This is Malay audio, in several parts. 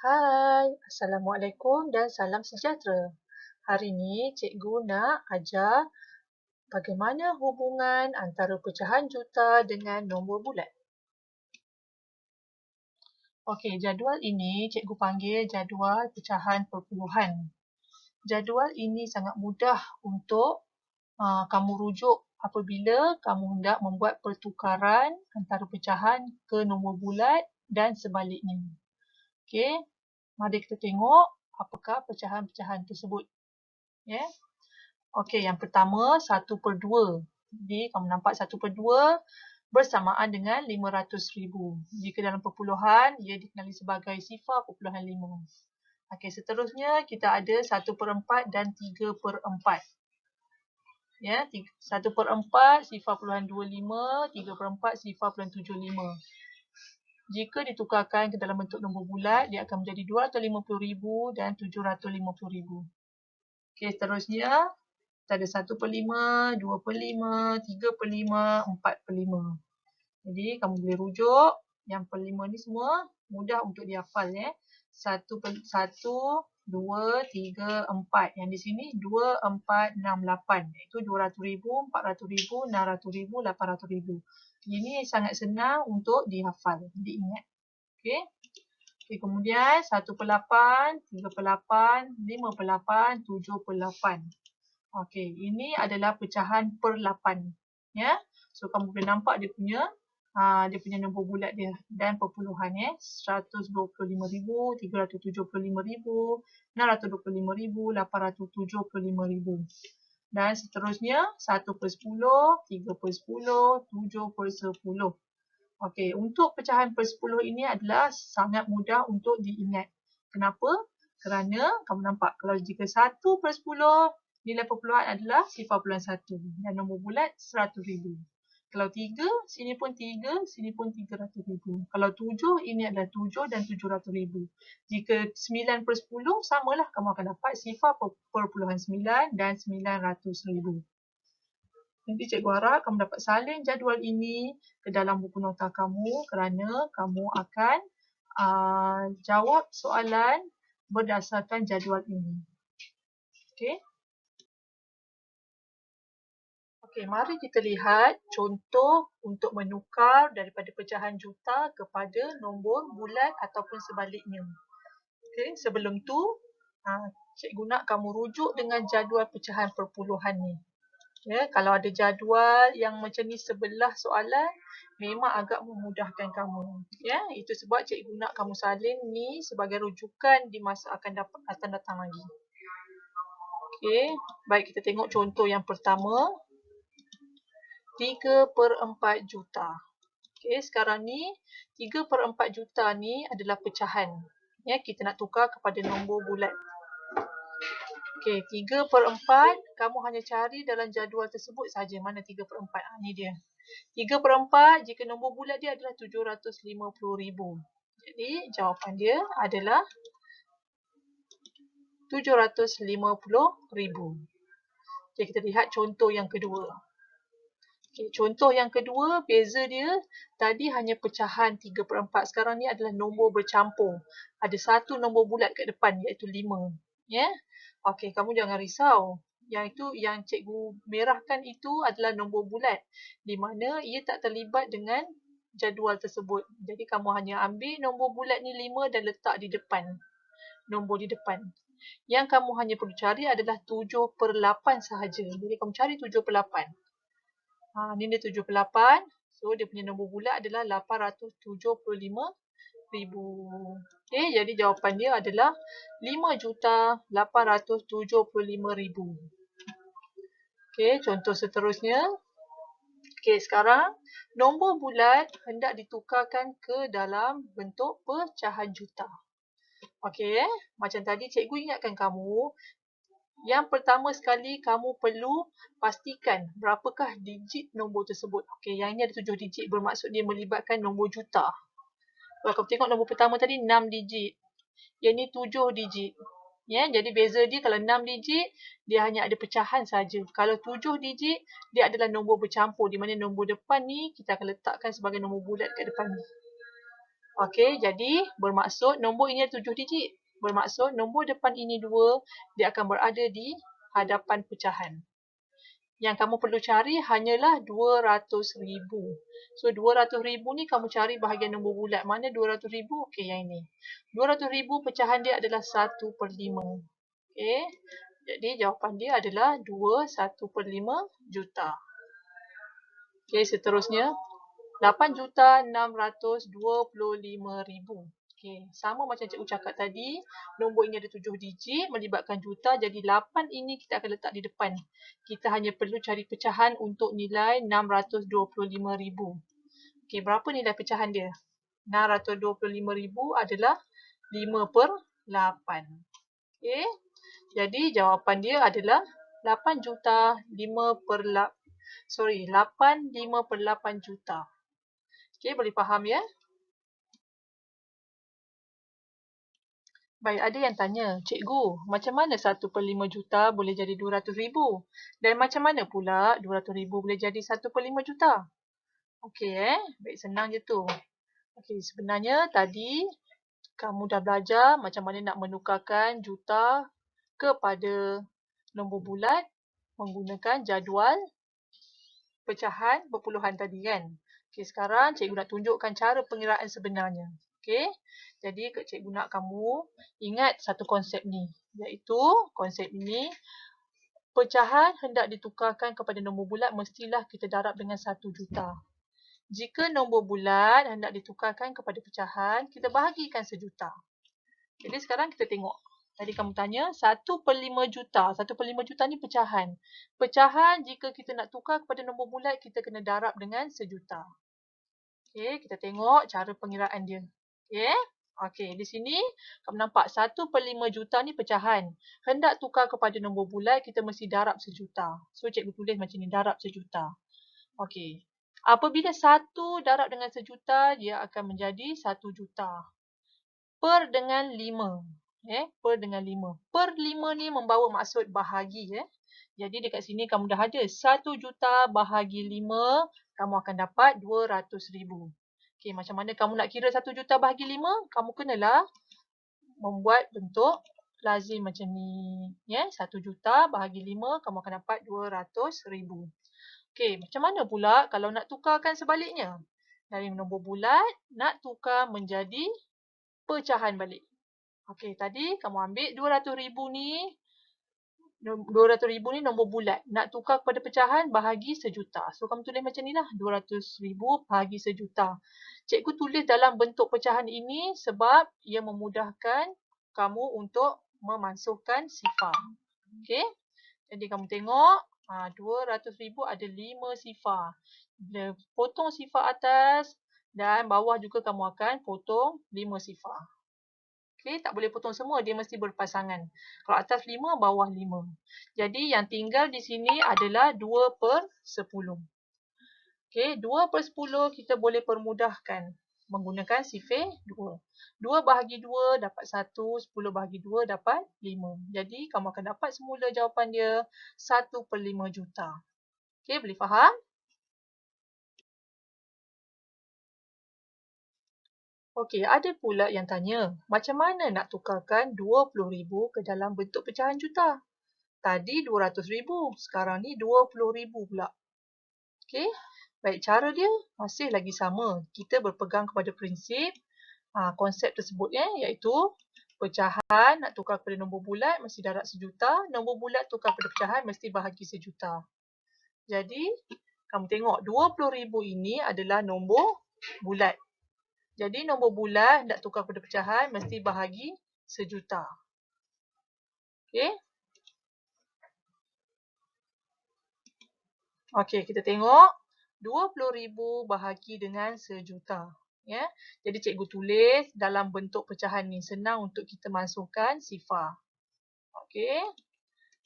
Hai, Assalamualaikum dan salam sejahtera. Hari ini cikgu nak ajar bagaimana hubungan antara pecahan juta dengan nombor bulat. Okey, jadual ini cikgu panggil jadual pecahan perpuluhan. Jadual ini sangat mudah untuk kamu rujuk apabila kamu hendak membuat pertukaran antara pecahan ke nombor bulat dan sebaliknya. Okey, mari kita tengok apakah pecahan-pecahan tersebut. Ya. Okey, yang pertama 1/2. Jadi kamu nampak 1/2 bersamaan dengan 500,000. Jika dalam perpuluhan, ia dikenali sebagai 0.5. Okey, seterusnya kita ada 1/4 dan 3/4. Ya, 1/4 0.25, 3/4 0.75. Jika ditukarkan ke dalam bentuk nombor bulat, dia akan menjadi 250,000 dan 750,000. Okey, seterusnya kita ada 1/5, 2/5, 3/5, 4/5. Jadi kamu boleh rujuk yang per 5 ni semua mudah untuk dihafal ya. 1, 2, 3, 4. Yang di sini 2, 4, 6, 8. Iaitu 200,000, 400,000, 600,000, 800,000. Ini sangat senang untuk dihafal, diingat. Okey. Okey, kemudian 1/8, 3/8, 5/8, 7/8. Okey, ini adalah pecahan per 8. Ya. So kamu boleh nampak dia punya nombor bulat dia dan perpuluhan ya. 125,000, 375,000, 625,000, 875,000. Dan seterusnya 1/10, 3/10, 7/10. Okey, untuk pecahan per 10 ini adalah sangat mudah untuk diingat. Kenapa? Kerana kamu nampak kalau jika 1/10 nilai perpuluhan adalah 0.1 dan nombor bulat 100,000. Kalau 3, sini pun 3, sini pun 300,000. Kalau 7, ini adalah 7 dan 700,000. Jika 9/10, samalah kamu akan dapat 0.9 dan 900,000. Nanti cikgu harap kamu dapat salin jadual ini ke dalam buku nota kamu kerana kamu akan jawab soalan berdasarkan jadual ini. Okey. Okey, mari kita lihat contoh untuk menukar daripada pecahan juta kepada nombor bulat ataupun sebaliknya. Okey, sebelum tu cikgu nak kamu rujuk dengan jadual pecahan perpuluhan ni. Ya, kalau ada jadual yang macam ni sebelah soalan, memang agak memudahkan kamu. Ya, itu sebab cikgu nak kamu salin ni sebagai rujukan di masa akan datang lagi. Okey, baik kita tengok contoh yang pertama. 3/4 juta. Okey, sekarang ni 3/4 juta ni adalah pecahan. Ya, kita nak tukar kepada nombor bulat. Okey, 3/4 kamu hanya cari dalam jadual tersebut saja mana 3/4. Ni dia. 3/4 jika nombor bulat dia adalah 750,000. Jadi jawapan dia adalah 750,000. Okey, kita lihat contoh yang kedua. Okay, contoh yang kedua, beza dia tadi hanya pecahan 3/4. Sekarang ni adalah nombor bercampur. Ada satu nombor bulat kat depan iaitu 5. Ya. Okey, kamu jangan risau. Yang cikgu merahkan itu adalah nombor bulat di mana ia tak terlibat dengan jadual tersebut. Jadi kamu hanya ambil nombor bulat ni 5 dan letak di depan. Nombor di depan. Yang kamu hanya perlu cari adalah 7/8 sahaja. Jadi kamu cari 7/8. Ni dia 78. So, dia punya nombor bulat adalah 875,000. Okay, jadi jawapan dia adalah 5,875,000. Okay, contoh seterusnya. Okay, sekarang nombor bulat hendak ditukarkan ke dalam bentuk pecahan juta. Okay, macam tadi cikgu ingatkan kamu, yang pertama sekali kamu perlu pastikan berapakah digit nombor tersebut. Okey, yang ini ada 7 digit bermaksud dia melibatkan nombor juta. Kalau kamu tengok nombor pertama tadi 6 digit. Yang ini 7 digit. Ya, jadi beza dia kalau 6 digit dia hanya ada pecahan saja. Kalau 7 digit dia adalah nombor bercampur di mana nombor depan ni kita akan letakkan sebagai nombor bulat kat depan ni. Okey, jadi bermaksud nombor ini ada 7 digit. Bermaksud nombor depan ini 2, dia akan berada di hadapan pecahan. Yang kamu perlu cari hanyalah 200,000. So, 200,000 ni kamu cari bahagian nombor bulat. Mana 200,000? Okey, yang ini. 200,000 pecahan dia adalah 1/5. Okey. Jadi, jawapan dia adalah 2 1/5 juta. Okey, seterusnya. 8,625,000. Okey, sama macam cikgu cakap tadi, nombor ini ada 7 digit melibatkan juta, jadi 8 ini kita akan letak di depan. Kita hanya perlu cari pecahan untuk nilai 625,000. Okey, berapa nilai pecahan dia? 625,000 adalah 5/8. Okey, jadi jawapan dia adalah 8 juta 8/8 juta. Okey, boleh faham ya? Baik, ada yang tanya, cikgu, macam mana 1/5 juta boleh jadi 200,000? Dan macam mana pula 200,000 boleh jadi 1/5 juta? Okey, baik, senang je tu. Okey, sebenarnya tadi kamu dah belajar macam mana nak menukarkan juta kepada nombor bulat menggunakan jadual pecahan berpuluhan tadi kan. Okey, sekarang cikgu nak tunjukkan cara pengiraan sebenarnya. Okey, jadi cikgu nak kamu ingat satu konsep ni, iaitu konsep ini, pecahan hendak ditukarkan kepada nombor bulat mestilah kita darab dengan 1 juta. Jika nombor bulat hendak ditukarkan kepada pecahan, kita bahagikan sejuta. Jadi sekarang kita tengok. Tadi kamu tanya 1/5 juta. 1/5 juta ni pecahan. Pecahan jika kita nak tukar kepada nombor bulat, kita kena darab dengan sejuta. Okey, kita tengok cara pengiraan dia. Okey. Okey, di sini kamu nampak 1/5 juta ni pecahan. Hendak tukar kepada nombor bulat, kita mesti darab sejuta. So, cikgu tulis macam ni, darab sejuta. Okey. Apabila 1 darab dengan sejuta, dia akan menjadi 1 juta. Per dengan 5. Per dengan 5. Per 5 ni membawa maksud bahagi. Jadi dekat sini kamu dah ada 1 juta bahagi 5, kamu akan dapat 200,000. Okey, macam mana kamu nak kira 1 juta bahagi 5? Kamu kenalah membuat bentuk lazim macam ni. 1 juta bahagi 5, kamu akan dapat 200,000. Okey, macam mana pula kalau nak tukarkan sebaliknya? Dari nombor bulat, nak tukar menjadi pecahan balik. Okey, tadi kamu ambil 200,000 ni, 200,000 ni nombor bulat. Nak tukar kepada pecahan, bahagi sejuta. So, kamu tulis macam ni lah. 200,000 bahagi sejuta. Cikgu tulis dalam bentuk pecahan ini sebab ia memudahkan kamu untuk memansuhkan sifar. Okey. Jadi, kamu tengok. 200,000 ada 5 sifar. Bila potong sifar atas dan bawah juga kamu akan potong 5 sifar. Okey, tak boleh potong semua, dia mesti berpasangan. Kalau atas 5, bawah 5. Jadi yang tinggal di sini adalah 2/10. Okey, 2/10 kita boleh permudahkan menggunakan sifir 2. 2 bahagi 2 dapat 1, 10 bahagi 2 dapat 5. Jadi kamu akan dapat semula jawapan dia 1/5 juta. Okey, boleh faham? Okey, ada pula yang tanya, macam mana nak tukarkan 20,000 ke dalam bentuk pecahan juta? Tadi 200,000, sekarang ni 20,000 pula. Okey, baik, cara dia masih lagi sama. Kita berpegang kepada prinsip konsep tersebut iaitu pecahan nak tukar kepada nombor bulat mesti darab sejuta, nombor bulat tukar kepada pecahan mesti bahagi sejuta. Jadi, kamu tengok 20,000 ini adalah nombor bulat. Jadi nombor bulat nak tukar kepada pecahan mesti bahagi sejuta. Okey. Okey, kita tengok 20,000 bahagi dengan sejuta. Jadi cikgu tulis dalam bentuk pecahan ni. Senang untuk kita masukkan sifar. Okey.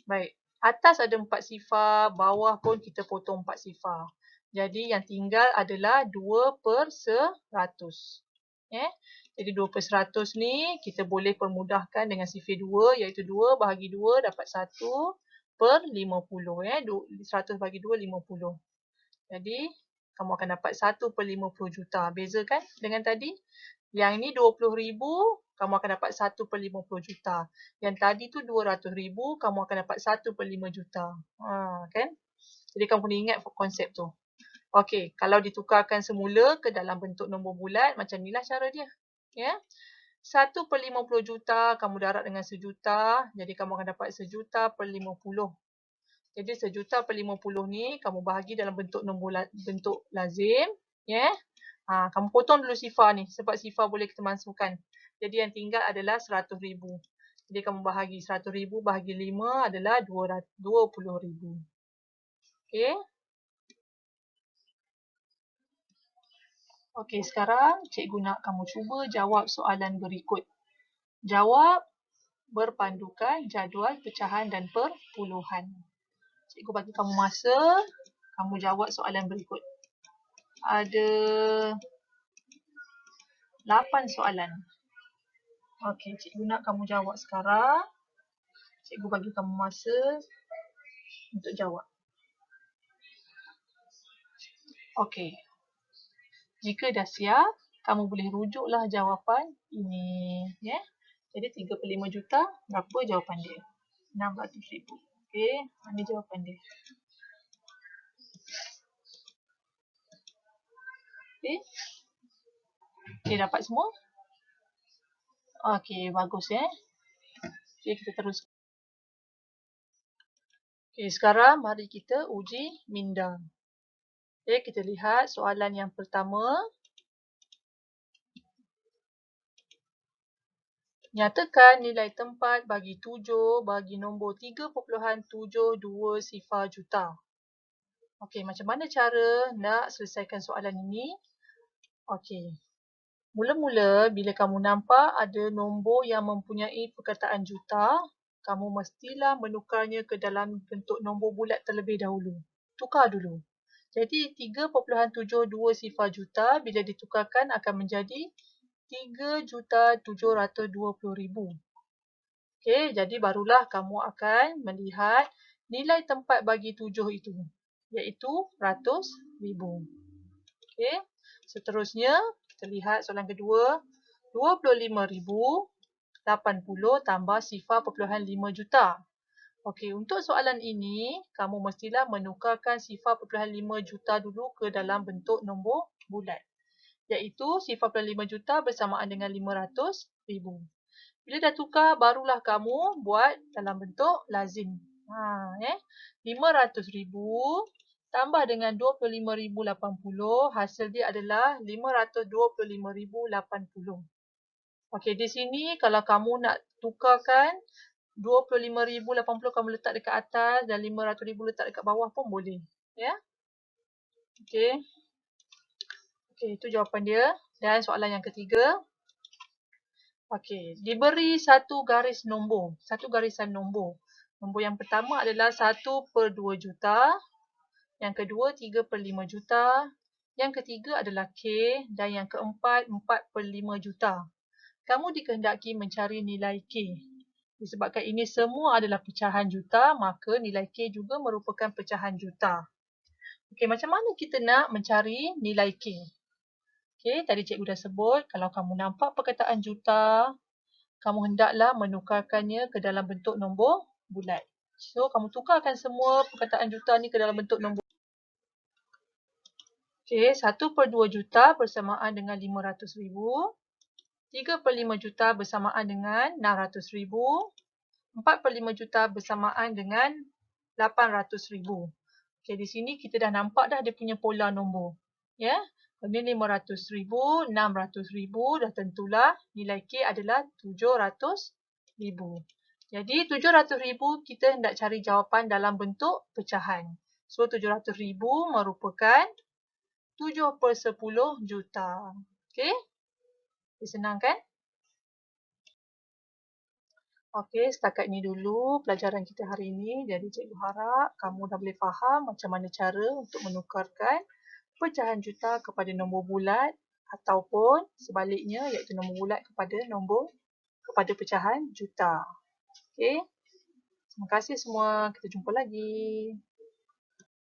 Baik. Atas ada 4 sifar, bawah pun kita potong 4 sifar. Jadi yang tinggal adalah 2/100. Jadi 2/100 ni kita boleh permudahkan dengan sifir 2 iaitu 2 bahagi 2 dapat 1/50. 100 bahagi 2, 50. Jadi kamu akan dapat 1/50 juta. Beza kan dengan tadi? Yang ni 20,000, kamu akan dapat 1 per 50 juta. Yang tadi tu 200,000, kamu akan dapat 1 per 5 juta. Kan? Jadi kamu kena ingat konsep tu. Okey, kalau ditukarkan semula ke dalam bentuk nombor bulat, macam inilah cara dia. Ya. 1 per 50 juta, kamu darab dengan sejuta. Jadi kamu akan dapat sejuta per 50. Jadi sejuta per 50 ni, kamu bahagi dalam bentuk bentuk lazim. Ya. Kamu potong dulu sifar ni, sebab sifar boleh kita masukkan. Jadi yang tinggal adalah 100,000. Jadi kamu bahagi 100,000 bahagi 5 adalah 20,000. Okey. Okey, sekarang cikgu nak kamu cuba jawab soalan berikut. Jawab berpandukan jadual pecahan dan perpuluhan. Cikgu bagi kamu masa, kamu jawab soalan berikut. Ada 8 soalan. Okey, cikgu nak kamu jawab sekarang. Cikgu bagi kamu masa untuk jawab. Okey. Jika dah siap, kamu boleh rujuklah jawapan ini. Ya? Jadi 3 per 5 juta, berapa jawapan dia? 600,000. Okey, mana jawapan dia? Okey. Okey, dapat semua? Okey, bagus ya. Okey, kita terus. Okey, sekarang mari kita uji minda. Okey, kita lihat soalan yang pertama. Nyatakan nilai tempat bagi 7 bagi nombor 3.72 juta. Okey, macam mana cara nak selesaikan soalan ini? Okey. Mula-mula bila kamu nampak ada nombor yang mempunyai perkataan juta, kamu mestilah menukarnya ke dalam bentuk nombor bulat terlebih dahulu. Tukar dulu. Jadi 3.72 juta bila ditukarkan akan menjadi 3,720,000. Okey, jadi barulah kamu akan melihat nilai tempat bagi 7 itu, iaitu ratus ribu. Okey, seterusnya kita lihat soalan kedua. 25,080 tambah 0.5 juta. Okey, untuk soalan ini, kamu mestilah menukarkan 0.5 juta dulu ke dalam bentuk nombor bulat. Iaitu 0.5 juta bersamaan dengan 500,000. Bila dah tukar, barulah kamu buat dalam bentuk lazim. 500,000 tambah dengan 25,080, hasil dia adalah 525,080. Okey, di sini kalau kamu nak tukarkan 25,080 kamu letak dekat atas dan 500,000 letak dekat bawah pun boleh. Ya. Okey. Okey, itu jawapan dia. Dan soalan yang ketiga. Okey, diberi satu garis nombor, satu garisan nombor. Nombor yang pertama adalah 1 per 2 juta. Yang kedua 3 per 5 juta. Yang ketiga adalah K. Dan yang keempat 4 per 5 juta. Kamu dikehendaki mencari nilai K. Disebabkan ini semua adalah pecahan juta, maka nilai K juga merupakan pecahan juta. Okey, macam mana kita nak mencari nilai K? Okey, tadi cikgu dah sebut, kalau kamu nampak perkataan juta, kamu hendaklah menukarkannya ke dalam bentuk nombor bulat. So, kamu tukarkan semua perkataan juta ni ke dalam bentuk nombor. Okey, 1 per 2 juta bersamaan dengan 500,000. 3 per 5 juta bersamaan dengan 600,000. 4 per 5 juta bersamaan dengan 800,000. Okey, di sini kita dah nampak dah dia punya pola nombor. Ya. Ini 500,000, 600,000, dah tentulah nilai K adalah 700,000. Jadi 700,000 kita hendak cari jawapan dalam bentuk pecahan. So 700,000 merupakan 7 per 10 juta. Okey? Senang kan? Okey, setakat ini dulu pelajaran kita hari ini. Jadi cikgu harap kamu dah boleh faham macam mana cara untuk menukarkan pecahan juta kepada nombor bulat ataupun sebaliknya iaitu nombor bulat kepada pecahan juta. Okey. Terima kasih semua. Kita jumpa lagi.